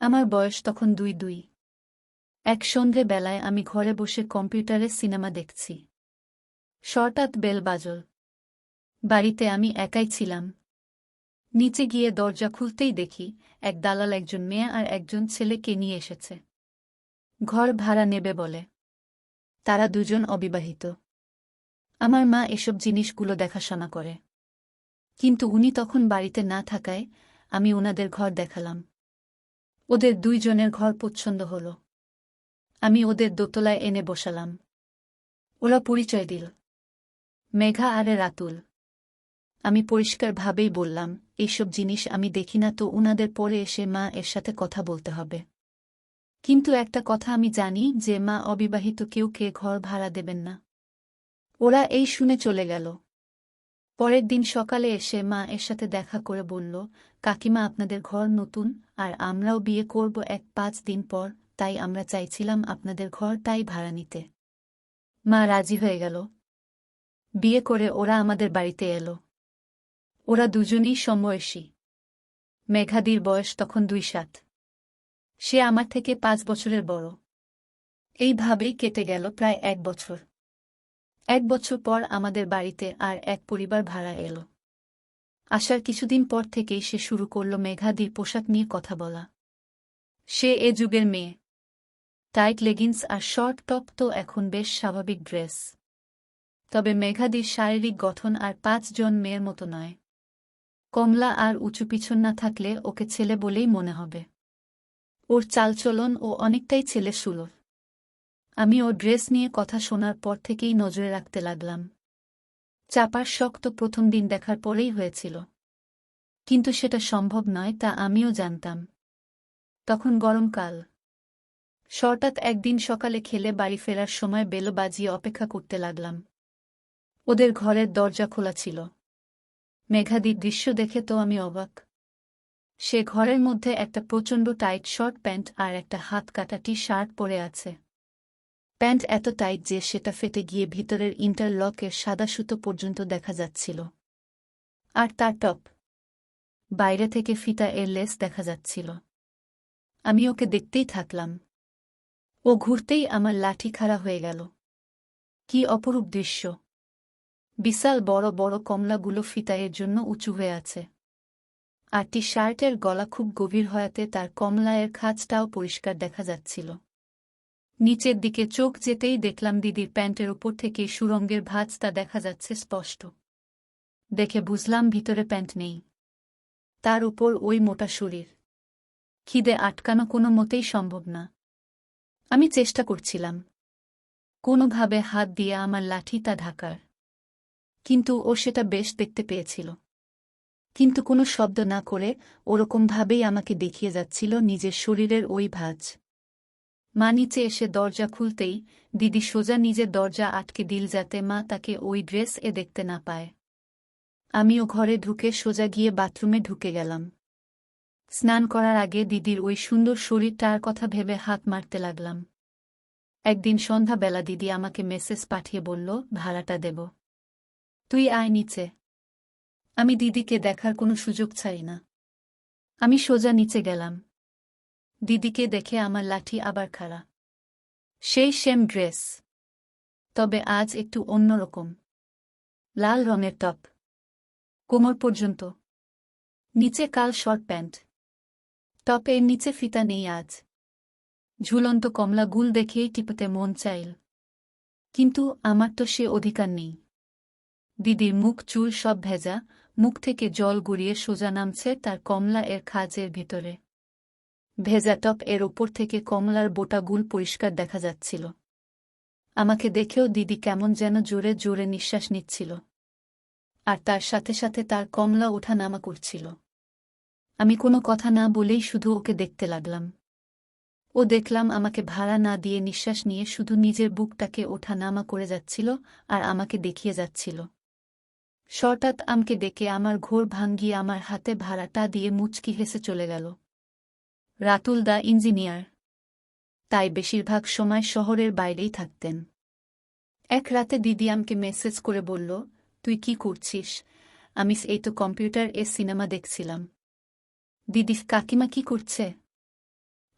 আমার বয়স তখন ২-২। এক সন্ধে বেলায় আমি ঘরে বসে কম্পিউটারে সিনেমা দেখছি। হঠাৎ বেল বাজল। বাড়িতে আমি একাই ছিলাম। নিচে গিয়ে দরজা খুলতেই দেখি এক দালাল একজন মেয়ে আর একজন ছেলেকে নিয়ে এসেছে। ঘর ভাড়া নেবে বলে। তারা দুজন অবিবাহিত। আমার মা এসব জিনিসগুলো দেখাশোনা করে। কিন্তু উনি তখন বাড়িতে না থাকায় আমি ওনাদের ঘর দেখালাম। ওদের দুইজনের ঘর পছন্দ হল। আমি ওদের দোতলায় এনে বসালাম। ওরা পরিচয় দিল। মেঘা আরে রাতুল। আমি পরিষ্কারভাবেই বললাম, এইসব জিনিস আমি দেখি না তো উনাদের পরে এসে মা এর সাথে কথা বলতে হবে। কিন্তু একটা কথা আমি জানি যে মা অবিবাহিত কেউকে ঘর ভাড়া দেবেন না। ওরা এই শুনে চলে গেল। পরের দিন সকালে এসে মা এর সাথে দেখা করে বলল, কাকিমা আপনাদের ঘর নতুন আর আমরাও বিয়ে করব ১-৫ দিন পর, তাই আমরা চাইছিলাম আপনাদের ঘরটাই ভাড়া নিতে। মা রাজি হয়ে গেল। বিয়ে করে ওরা আমাদের বাড়িতে এলো। ওরা দুজনেই সমবয়সী। মেঘাদির বয়স তখন ২-৭। সে আমার থেকে ৫ বছরের বড়। এইভাবেই কেটে গেল প্রায় ১ বছর। ১ বছর পর আমাদের বাড়িতে আর এক পরিবার ভাড়া এলো। আসার কিছুদিন পর থেকেই সে শুরু করল মেঘাদির পোশাক নিয়ে কথা বলা। সে এ যুগের মেয়ে। টাইট লেগিংস আর শর্ট টপ তো এখন বেশ স্বাভাবিক ড্রেস। তবে মেঘাদির শারীরিক গঠন আর ৫ জন মেয়ের মতো নয়। কমলা আর উঁচু পিছন না থাকলে ওকে ছেলে বলেই মনে হবে। ওর চালচলন ও অনেকটাই ছেলে সুলভ। আমি ওর ড্রেস নিয়ে কথা শোনার পর থেকেই নজরে রাখতে লাগলাম। চাপার শখ তো প্রথম দিন দেখার পরেই হয়েছিল। কিন্তু সেটা সম্ভব নয় তা আমিও জানতাম। তখন গরমকাল। হঠাৎ একদিন সকালে খেলে বাড়ি ফেরার সময় বেল বাজিয়ে অপেক্ষা করতে লাগলাম। ওদের ঘরের দরজা খোলা ছিল। মেঘাদির দৃশ্য দেখে তো আমি অবাক। সে ঘরের মধ্যে একটা প্রচণ্ড টাইট শর্ট প্যান্ট আর একটা হাত কাটা টি-শার্ট পরে আছে। প্যান্ট এত টাইট যে সেটা ফেটে গিয়ে ভিতরের ইন্টারলকের সাদা সুতো পর্যন্ত দেখা যাচ্ছিল। আর তার টপ। বাইরে থেকে ফিতা এর লেস দেখা যাচ্ছিল। আমি ওকে দেখতেই থাকলাম। ও ঘুরতেই আমার লাঠি খাড়া হয়ে গেল। কি অপরূপ দৃশ্য! বিশাল বড় বড় কমলাগুলো ফিতা এর জন্য উঁচু হয়ে আছে। আর টি-শার্টের গলা খুব গভীর হওয়াতে তার কমলায়ের খাঁজটাও পরিষ্কার দেখা যাচ্ছিল। নিচের দিকে চোখ যেতেই দেখলাম দিদির প্যান্টের ওপর থেকে সুরঙ্গের ভাঁজটা দেখা যাচ্ছে স্পষ্ট। দেখে বুঝলাম ভিতরে প্যান্ট নেই। তার উপর ওই মোটা শরীর। খিদে আটকানো কোনো মতেই সম্ভব না। আমি চেষ্টা করছিলাম কোনোভাবে হাত দিয়ে আমার লাঠি তা ঢাকার। কিন্তু ও সেটা বেশ দেখতে পেয়েছিল। কিন্তু কোনো শব্দ না করে ওরকমভাবেই আমাকে দেখিয়ে যাচ্ছিল নিজের শরীরের ওই ভাঁজ। মা নিচে এসে দরজা খুলতেই দিদি সোজা নিজের দরজা আটকে দিল যাতে মা তাকে ওই ড্রেস এ দেখতে না পায়। আমিও ঘরে ঢুকে সোজা গিয়ে বাথরুমে ঢুকে গেলাম। স্নান করার আগে দিদির ওই সুন্দর শরীরটার কথা ভেবে হাত মারতে লাগলাম। একদিন সন্ধ্যাবেলা দিদি আমাকে মেসেজ পাঠিয়ে বলল, ভাড়াটা দেব। তুই আয় নিচে। আমি দিদিকে দেখার কোনো সুযোগ ছাড়ি না। আমি সোজা নিচে গেলাম। দিদিকে দেখে আমার লাঠি আবার খাড়া। সেই সেম ড্রেস। তবে আজ একটু অন্যরকম। লাল রঙের টপ। কোমর পর্যন্ত। নিচে কাল শর্ট প্যান্ট। টপের নিচে ফিতা নেই আজ। ঝুলন্ত কমলা গুল দেখেই টিপতে মন চাইল। কিন্তু আমার তো সে অধিকার নেই। দিদির মুখ চুল সব ভেজা, মুখ থেকে জল গড়িয়ে সোজা নামছে তার কমলা এর খাঁজের ভিতরে। ভেজা টপ এর ওপর থেকে কমলার বোটা গুল পরিষ্কার দেখা যাচ্ছিল। আমাকে দেখেও দিদি কেমন যেন জোরে জোরে নিঃশ্বাস নিচ্ছিল। আর তার সাথে সাথে তার কমলা ওঠা নামা করছিল। আমি কোনো কথা না বলেই শুধু ওকে দেখতে লাগলাম। ও দেখলাম আমাকে ভাড়া না দিয়ে নিঃশ্বাস নিয়ে শুধু নিজের বুকটাকে ওঠা নামা করে যাচ্ছিল আর আমাকে দেখিয়ে যাচ্ছিল। হঠাৎ আমাকে ডেকে আমার ঘোর ভাঙ্গিয়ে আমার হাতে ভাড়াটা দিয়ে মুচকি হেসে চলে গেল। রাতুল দা ইঞ্জিনিয়ার। তাই বেশিরভাগ সময় শহরের বাইরেই থাকতেন। এক রাতে দিদি আমাকে মেসেজ করে বলল, তুই কি করছিস? আমি এই তো কম্পিউটার এ সিনেমা দেখছিলাম। দিদি, কাকিমা কি করছে?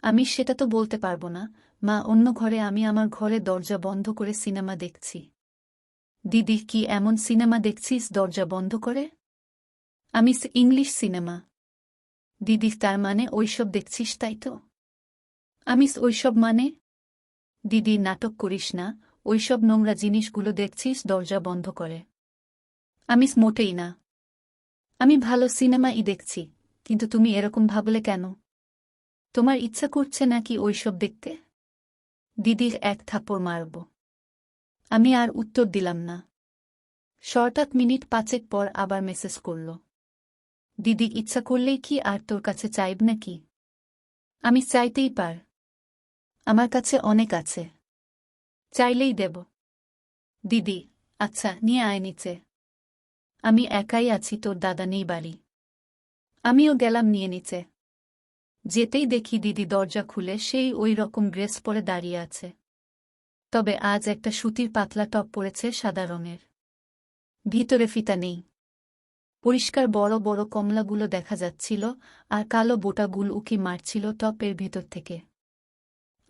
আমি সেটা তো বলতে পারবো না, মা অন্য ঘরে, আমি আমার ঘরে দরজা বন্ধ করে সিনেমা দেখছি। দিদি, কি এমন সিনেমা দেখছিস দরজা বন্ধ করে? আমি ইংলিশ সিনেমা। দিদি, তার মানে ওইসব দেখছিস তাই তো? আমি ওইসব মানে? দিদি, নাটক করিস না, ওইসব নোংরা জিনিসগুলো দেখছিস দরজা বন্ধ করে। আমি মোটেই না। আমি ভালো সিনেমাই দেখছি, কিন্তু তুমি এরকম ভাবলে কেন? তোমার ইচ্ছা করছে নাকি ওইসব দেখতে? দিদির এক থাপ্পড় মারব। আমি আর উত্তর দিলাম না। হঠাৎ মিনিট 5 পর আবার মেসেজ করল। দিদি, ইচ্ছা করলেই কি আর তোর কাছে চাইব নাকি? আমি চাইতেই পার। আমার কাছে অনেক আছে, চাইলেই দেব। দিদি, আচ্ছা নিয়ে আয় নিচে। আমি একাই আছি, তোর দাদা নেই বাড়ি। আমিও গেলাম নিয়ে নিচে। যেতেই দেখি দিদি দরজা খুলে সেই ওই রকম ড্রেস পরে দাঁড়িয়ে আছে। তবে আজ একটা সুতির পাতলা টপ পরেছে সাদা রঙের। ভিতরে ফিতা নেই। পরিষ্কার বড় বড় কমলাগুলো দেখা যাচ্ছিল, আর কালো বোটাগুলো উকি মারছিল টপের ভেতর থেকে।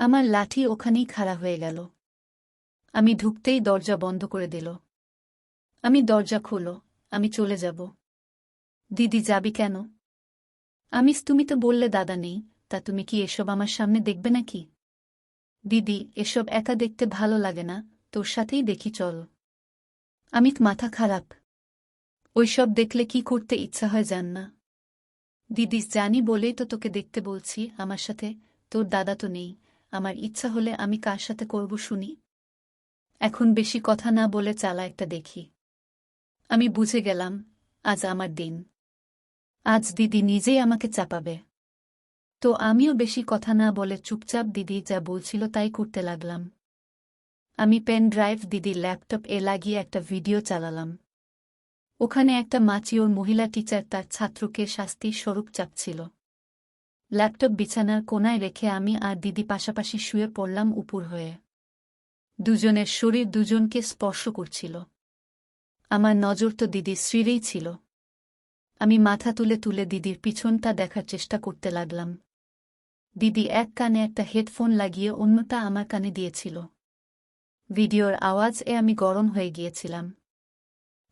আমার লাঠি ওখানেই খাড়া হয়ে গেল। আমি ঢুকতেই দরজা বন্ধ করে দিল। আমি দরজা খোলো, আমি চলে যাব। দিদি, যাবি কেন? তুমি তো বললে দাদা নেই, তা তুমি কি এসব আমার সামনে দেখবে নাকি? দিদি, এসব একা দেখতে ভালো লাগে না, তোর সাথেই দেখি চল। মাথা খারাপ। ওইসব দেখলে কি করতে ইচ্ছা হয় জান না? দিদি, জানি বলেই তো তোকে দেখতে বলছি আমার সাথে। তোর দাদা তো নেই, আমার ইচ্ছা হলে আমি কার সাথে করব শুনি? এখন বেশি কথা না বলে চালা একটা দেখি। আমি বুঝে গেলাম, আজ আমার দিন। আজ দিদি নিজেই আমাকে চাপাবে। তো আমিও বেশি কথা না বলে চুপচাপ দিদি যা বলছিল তাই করতে লাগলাম। আমি পেন ড্রাইভ দিদির ল্যাপটপ লাগিয়ে একটা ভিডিও চালালাম। ওখানে একটা মাচিওর মহিলা টিচার তার ছাত্রকে শাস্তির স্বরূপ চাপছিল। ল্যাপটপ বিছানার কোনায় রেখে আমি আর দিদি পাশাপাশি শুয়ে পড়লাম উপুর হয়ে। দুজনের শরীর দুজনকে স্পর্শ করছিল। আমার নজর তো দিদির শ্রীরেই ছিল। আমি মাথা তুলে তুলে দিদির পিছনটা দেখার চেষ্টা করতে লাগলাম। দিদি এক কানে একটা হেডফোন লাগিয়ে অন্যটা আমার কানে দিয়েছিল। ভিডিওর আওয়াজে আমি গরম হয়ে গিয়েছিলাম।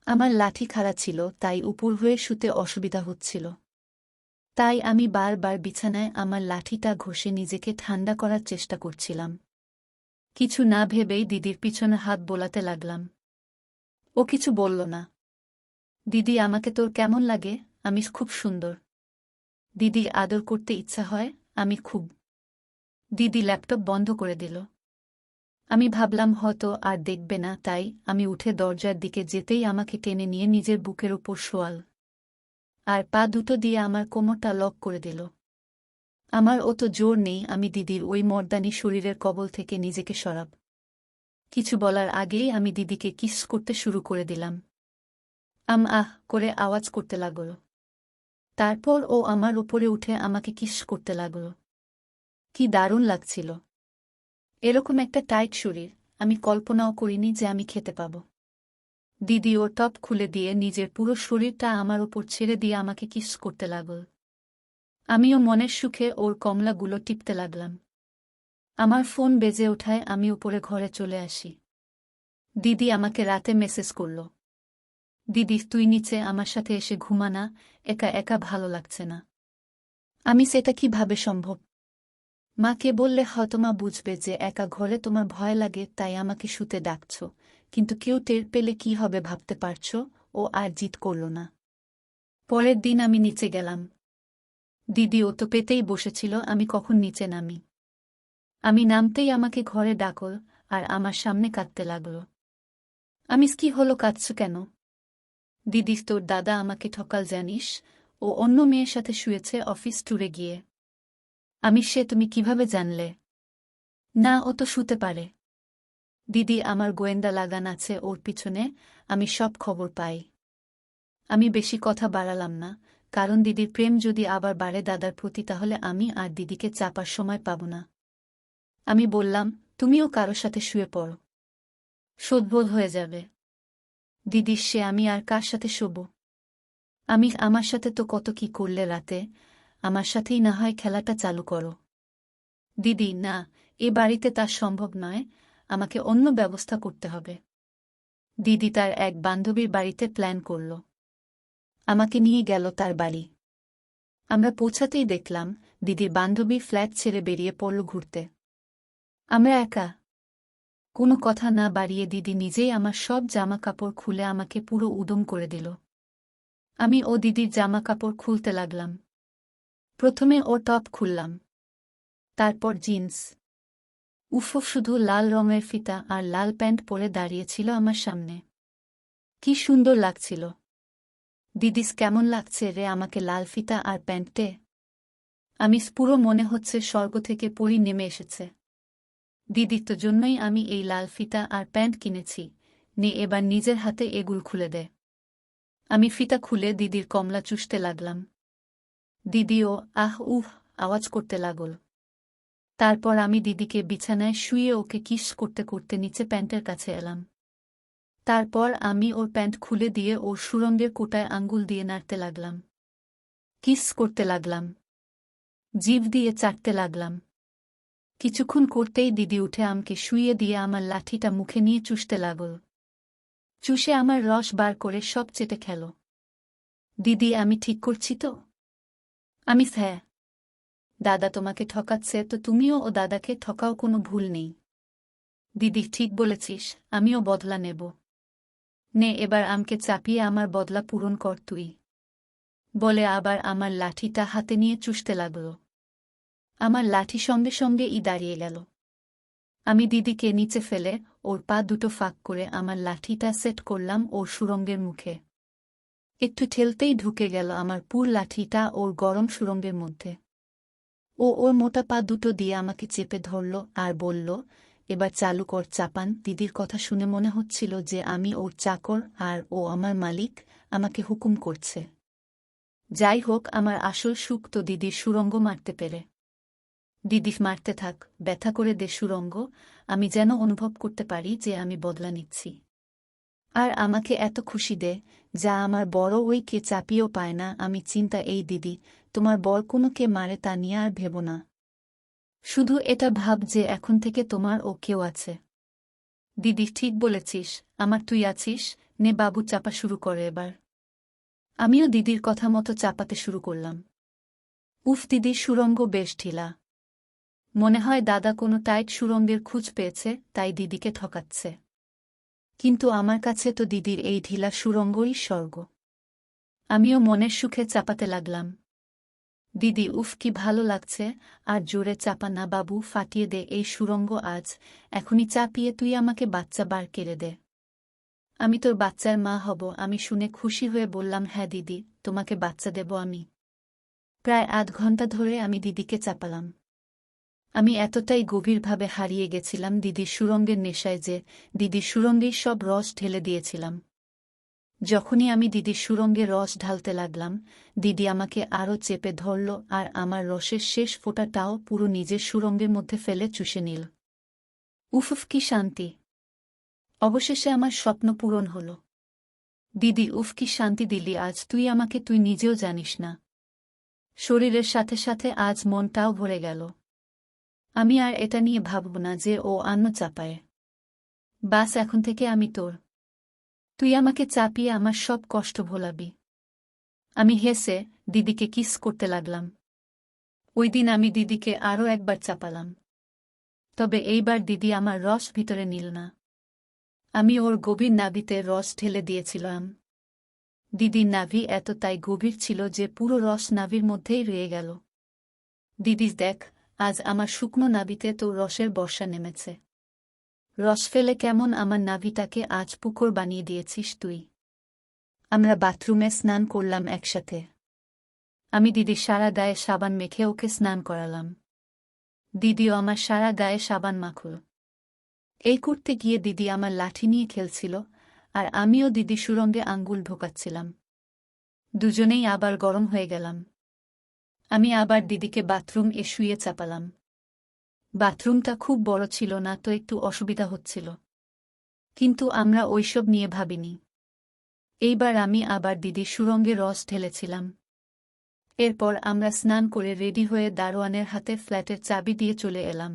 আমার লাঠি খাড়া ছিল, তাই উপর হয়ে শুতে অসুবিধা হচ্ছিল। তাই আমি বারবার বিছানায় আমার লাঠিটা ঘষে নিজেকে ঠান্ডা করার চেষ্টা করছিলাম। কিছু না ভেবেই দিদির পিছনে হাত বোলাতে লাগলাম। ও কিছু বলল না। দিদি, আমাকে তোর কেমন লাগে? আমি খুব সুন্দর। দিদি, আদর করতে ইচ্ছা হয়? আমি খুব। দিদি ল্যাপটপ বন্ধ করে দিল। আমি ভাবলাম হয়তো আর দেখবে না, তাই আমি উঠে দরজার দিকে যেতেই আমাকে টেনে নিয়ে নিজের বুকের উপর শোয়াল। আর পা দুটো দিয়ে আমার কোমরটা লক করে দিল। আমার অত জোর নেই আমি দিদির ওই মর্দানি শরীরের কবল থেকে নিজেকে সরাব। কিছু বলার আগেই আমি দিদিকে কিস করতে শুরু করে দিলাম। আহ করে আওয়াজ করতে লাগল। তারপর ও আমার উপরে উঠে আমাকে কিস করতে লাগল। কি দারুণ লাগছিল! এরকম একটা টাইট শরীর আমি কল্পনাও করিনি যে আমি খেতে পাব। দিদি ওর টপ খুলে দিয়ে নিজের পুরো শরীরটা আমার ওপর ছেড়ে দিয়ে আমাকে কিস করতে লাগল। আমিও মনের সুখে ওর কমলাগুলো টিপতে লাগলাম। আমার ফোন বেজে ওঠায় আমি উপরে ঘরে চলে আসি। দিদি আমাকে রাতে মেসেজ করল। দিদি, তুই নিচে আমার সাথে এসে ঘুমা না, একা একা ভালো লাগছে না। আমি সেটা কিভাবে সম্ভব? মাকে বললে হয়তো মা বুঝবে যে একা ঘরে তোমার ভয় লাগে, তাই আমাকে শুতে ডাকছ, কিন্তু কেউ টের পেলে কি হবে ভাবতে পারছ? ও আর জিদ করল না। পরের দিন আমি নিচে গেলাম। দিদি ও তো পেতেই বসেছিল আমি কখন নিচে নামি। আমি নামতেই আমাকে ঘরে ডাকল আর আমার সামনে কাঁদতে লাগল। কি হলো, কাঁদছ কেন? দিদি, তোর দাদা আমাকে ঠকাল জানিস, ও অন্য মেয়ের সাথে শুয়েছে অফিস ট্যুরে গিয়ে। সে তুমি কিভাবে জানলে? না, ও তো শুতে পারে। দিদি, আমার গোয়েন্দা লাগান আছে ওর পিছনে, আমি সব খবর পাই। আমি বেশি কথা বাড়ালাম না, কারণ দিদির প্রেম যদি আবার বাড়ে দাদার প্রতি, তাহলে আমি আর দিদিকে চাপার সময় পাব না। আমি বললাম, তুমিও কারো সাথে শুয়ে পড়ো, শোধবোধ হয়ে যাবে। দিদি, সে আমি আর কার সাথে শোব? আমার সাথে তো কত কি করলে রাতে, আমার সাথেই না হয় খেলাটা চালু করো। দিদি, না, এ বাড়িতে তা সম্ভব নয়, আমাকে অন্য ব্যবস্থা করতে হবে। দিদি তার এক বান্ধবীর বাড়িতে প্ল্যান করল। আমাকে নিয়ে গেল তার বাড়ি। আমরা পৌঁছাতেই দেখলাম দিদির বান্ধবী ফ্ল্যাট ছেড়ে বেরিয়ে পড়ল ঘুরতে। আমরা একা। কোনো কথা না বাড়িয়ে দিদি নিজেই আমার সব জামা কাপড় খুলে আমাকে পুরো উদম করে দিল। আমি ও দিদির জামা কাপড় খুলতে লাগলাম। প্রথমে ও টপ খুললাম, তারপর জিন্স। উফ, শুধু লাল রঙের ফিতা আর লাল প্যান্ট পরে দাঁড়িয়েছিল আমার সামনে। কি সুন্দর লাগছিল। দিদিস, কেমন লাগছে রে আমাকে লাল ফিতা আর প্যান্টে? আমি পুরো মনে হচ্ছে স্বর্গ থেকে পরী নেমে এসেছে। দিদির তো জন্যই আমি এই লাল ফিতা আর প্যান্ট কিনেছি, নে এবার নিজের হাতে এগুল খুলে দে। আমি ফিতা খুলে দিদির কমলা চুষতে লাগলাম। দিদিও আহ উহ আওয়াজ করতে লাগল। তারপর আমি দিদিকে বিছানায় শুয়ে ওকে কিস করতে করতে নিচে প্যান্টের কাছে এলাম। তারপর আমি ওর প্যান্ট খুলে দিয়ে ওর সুরঙ্গের কোটায় আঙ্গুল দিয়ে নাড়তে লাগলাম। কিস করতে লাগলাম। জিভ দিয়ে চাটতে লাগলাম। কিছুক্ষণ করতেই দিদি উঠে আমাকে শুইয়ে দিয়ে আমার লাঠিটা মুখে নিয়ে চুষতে লাগল। চুষে আমার রস বার করে সব চেটে খেল। দিদি, আমি ঠিক করছি তো? আমি হ্যাঁ। দাদা তোমাকে ঠকাচ্ছে তো তুমিও ও দাদাকে ঠকাও, কোনো ভুল নেই। দিদি, ঠিক বলেছিস, আমিও বদলা নেব। নে এবার আমকে চাপিয়ে আমার বদলা পূরণ কর তুই, বলে আবার আমার লাঠিটা হাতে নিয়ে চুষতে লাগল। আমার লাঠি সঙ্গে সঙ্গে দাঁড়িয়ে গেল। আমি দিদিকে নিচে ফেলে ওর পা দুটো ফাঁক করে আমার লাঠিটা সেট করলাম ওর সুরঙ্গের মুখে। একটু ঠেলতেই ঢুকে গেল আমার পুর লাঠিটা ওর গরম সুরঙ্গের মধ্যে। ও ওর মোটা পা দুটো দিয়ে আমাকে চেপে ধরল আর বলল, এবার চালু কর চাপান। দিদির কথা শুনে মনে হচ্ছিল যে আমি ওর চাকর আর ও আমার মালিক, আমাকে হুকুম করছে। যাই হোক, আমার আসল সুখ তো দিদির সুরঙ্গ মারতে পেরে। দিদি মারতে থাক, ব্যথা করে দে সুরঙ্গ, আমি যেন অনুভব করতে পারি যে আমি বদলা নিচ্ছি। আর আমাকে এত খুশি দে, যা আমার বড় ওই কে চাপিয়েও পায় না। আমি চিন্তা এই দিদি, তোমার বর কোনো কে মারে তা নিয়ে আর ভেব না। শুধু এটা ভাব যে এখন থেকে তোমার ও কেউ আছে। দিদি, ঠিক বলেছিস, আমার তুই আছিস। নে বাবু, চাপা শুরু করে এবার। আমিও দিদির কথা মতো চাপাতে শুরু করলাম। উফ, দিদির সুরঙ্গ বেশ ঢিলা। মনে হয় দাদা কোনো টাইট সুরঙ্গের খুঁজ পেয়েছে, তাই দিদিকে ঠকাচ্ছে। কিন্তু আমার কাছে তো দিদির এই ঢিলা সুরঙ্গই স্বর্গ। আমিও মনের সুখে চাপাতে লাগলাম। দিদি, উফ কি ভালো লাগছে, আর জোরে চাপা না বাবু, ফাটিয়ে দে এই সুরঙ্গ আজ, এখনই চাপিয়ে তুই আমাকে বাচ্চা বার কেড়ে দে। আমি তোর বাচ্চার মা হব। আমি শুনে খুশি হয়ে বললাম, হ্যাঁ দিদি, তোমাকে বাচ্চা দেব আমি। প্রায় আধ ঘন্টা ধরে আমি দিদিকে চাপালাম। আমি এতটাই গভীরভাবে হারিয়ে গেছিলাম দিদির সুরঙ্গের নেশায় যে দিদির সুরঙ্গেই সব রস ঢেলে দিয়েছিলাম। যখনই আমি দিদির সুরঙ্গে রস ঢালতে লাগলাম, দিদি আমাকে আরও চেপে ধরল আর আমার রসের শেষ ফোঁটাটাও পুরো নিজের সুরঙ্গের মধ্যে ফেলে চুষে নিল। উফ, কি শান্তি! অবশেষে আমার স্বপ্ন পূরণ হল। দিদি, উফ কি শান্তি দিলি আজ তুই আমাকে, তুই নিজেও জানিস না। শরীরের সাথে সাথে আজ মনটাও ভরে গেল। আমি আর এটা নিয়ে ভাবব না যে ও অন্য চাপায়। বাস, এখন থেকে আমি তোর। তুই আমাকে চাপিয়ে আমার সব কষ্ট ভোলাবি। আমি হেসে দিদিকে কিস করতে লাগলাম। ওই দিন আমি দিদিকে আরও একবার চাপালাম। তবে এইবার দিদি আমার রস ভিতরে নিল না। আমি ওর গভীর নাভিতে রস ঢেলে দিয়েছিলাম। দিদির নাভি এতটাই গভীর ছিল যে পুরো রস নাভির মধ্যেই রয়ে গেল। দিদি দেখ, আজ আমার শুকনো নাভিতে তো রসের বর্ষা নেমেছে। রস ফেলে কেমন আমার নাভিটাকে আজ পুকুর বানিয়ে দিয়েছিস তুই। আমরা বাথরুমে স্নান করলাম একসাথে। আমি দিদির সারা গায়ে সাবান মেখে ওকে স্নান করালাম। দিদিও আমার সারা গায়ে সাবান মাখল। এই করতে গিয়ে দিদি আমার লাঠি নিয়ে খেলছিল আর আমিও দিদির সুরঙ্গে আঙ্গুল ঢোকাচ্ছিলাম। দুজনেই আবার গরম হয়ে গেলাম। আমি আবার দিদিকে বাথরুম শুয়ে চাপালাম। বাথরুমটা খুব বড় ছিল না তো একটু অসুবিধা হচ্ছিল, কিন্তু আমরা ওইসব নিয়ে ভাবিনি। এইবার আমি আবার দিদির সুরঙ্গে রস ঢেলেছিলাম। এরপর আমরা স্নান করে রেডি হয়ে দারোয়ানের হাতে ফ্ল্যাটের চাবি দিয়ে চলে এলাম।